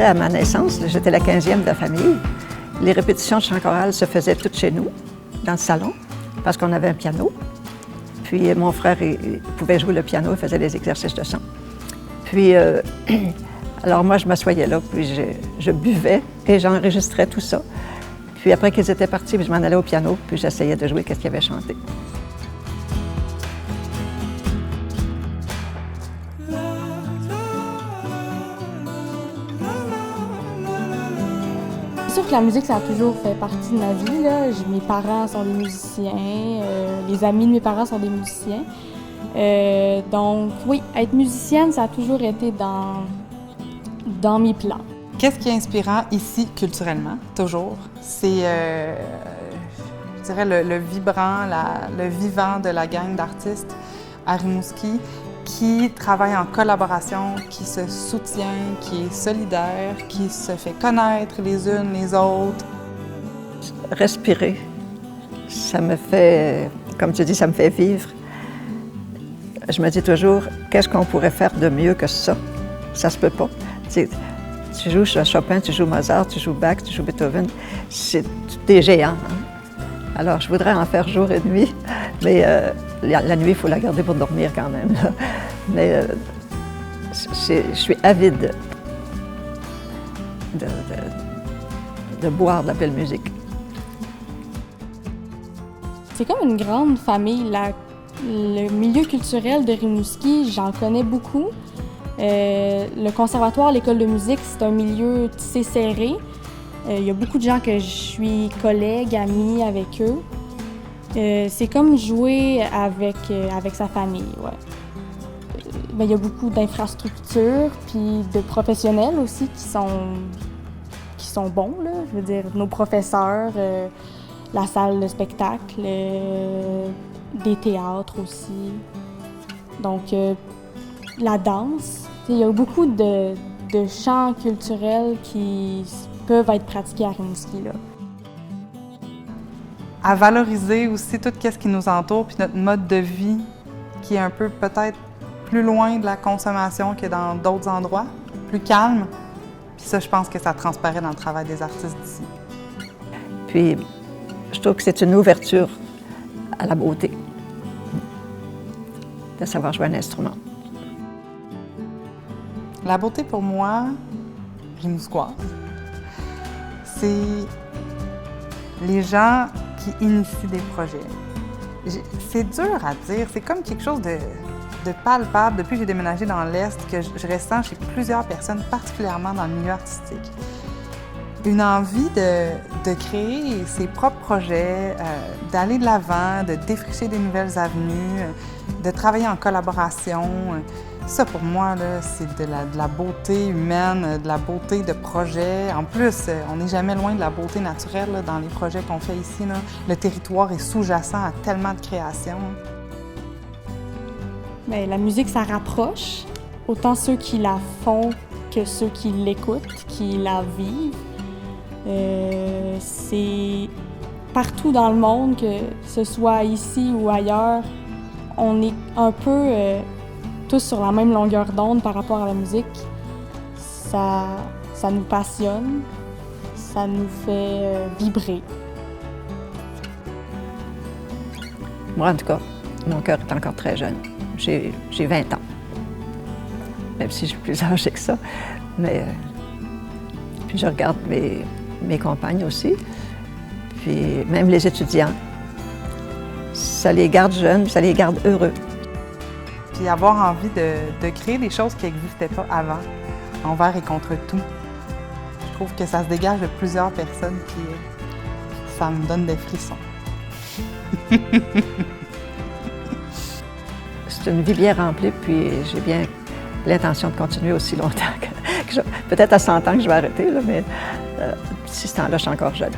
disais, à ma naissance, j'étais la 15e de la famille. Les répétitions de chant choral se faisaient toutes chez nous, dans le salon, parce qu'on avait un piano. Puis mon frère, il pouvait jouer le piano, il faisait des exercices de chant. Puis, alors moi, je m'assoyais là, puis je buvais et j'enregistrais tout ça. Puis après qu'ils étaient partis, je m'en allais au piano, puis j'essayais de jouer ce qu'ils avaient chanté. C'est sûr que la musique, ça a toujours fait partie de ma vie, là. Mes parents sont des musiciens, les amis de mes parents sont des musiciens. Donc oui, être musicienne, ça a toujours été dans mes plans. Qu'est-ce qui est inspirant ici, culturellement, toujours? C'est, je dirais, le vibrant, le vivant de la gang d'artistes à Rimouski qui travaille en collaboration, qui se soutient, qui est solidaire, qui se fait connaître les unes les autres. Respirer, ça me fait, comme tu dis, ça me fait vivre. Je me dis toujours, qu'est-ce qu'on pourrait faire de mieux que ça? Ça se peut pas. Tu joues Chopin, tu joues Mozart, tu joues Bach, tu joues Beethoven, c'est des géants. Hein? Alors, je voudrais en faire jour et nuit, mais la nuit, il faut la garder pour dormir quand même. Mais je suis avide de boire de la belle musique. C'est comme une grande famille. Le milieu culturel de Rimouski, j'en connais beaucoup. Le conservatoire, l'école de musique, c'est un milieu tissé serré. Il y a beaucoup de gens que je suis collègue, amie avec eux. C'est comme jouer avec sa famille, ouais. Il y a beaucoup d'infrastructures puis de professionnels aussi qui sont bons, là. Je veux dire, nos professeurs, la salle de spectacle, des théâtres aussi. Donc, la danse. Il y a beaucoup de chants culturels qui peuvent être pratiqués à Rimouski, là. À valoriser aussi tout ce qui nous entoure, puis notre mode de vie qui est un peu peut-être plus loin de la consommation que dans d'autres endroits, plus calme. Puis ça, je pense que ça transparaît dans le travail des artistes d'ici. Puis, je trouve que c'est une ouverture à la beauté, de savoir jouer un instrument. La beauté, pour moi, rimouskoise, c'est les gens qui initient des projets. C'est dur à dire, c'est comme quelque chose de palpable depuis que j'ai déménagé dans l'Est que je ressens chez plusieurs personnes, particulièrement dans le milieu artistique. Une envie de créer ses propres projets, d'aller de l'avant, de défricher des nouvelles avenues, de travailler en collaboration. Ça, pour moi, c'est de la beauté humaine, de la beauté de projet. En plus, on n'est jamais loin de la beauté naturelle là, dans les projets qu'on fait ici. Là. Le territoire est sous-jacent à tellement de créations. Bien, la musique, ça rapproche. Autant ceux qui la font que ceux qui l'écoutent, qui la vivent. C'est partout dans le monde, que ce soit ici ou ailleurs, on est un peu tous sur la même longueur d'onde par rapport à la musique. Ça nous passionne, ça nous fait vibrer. Moi, en tout cas, mon cœur est encore très jeune. J'ai 20 ans, même si je suis plus âgée que ça. Mais puis je regarde mes compagnes aussi, puis même les étudiants. Ça les garde jeunes, ça les garde heureux. Puis avoir envie de créer des choses qui n'existaient pas avant, envers et contre tout. Je trouve que ça se dégage de plusieurs personnes, puis ça me donne des frissons. C'est une vie bien remplie, puis j'ai bien l'intention de continuer aussi longtemps. Peut-être à 100 ans que je vais arrêter, là, mais si ce temps-là, je suis encore jeune.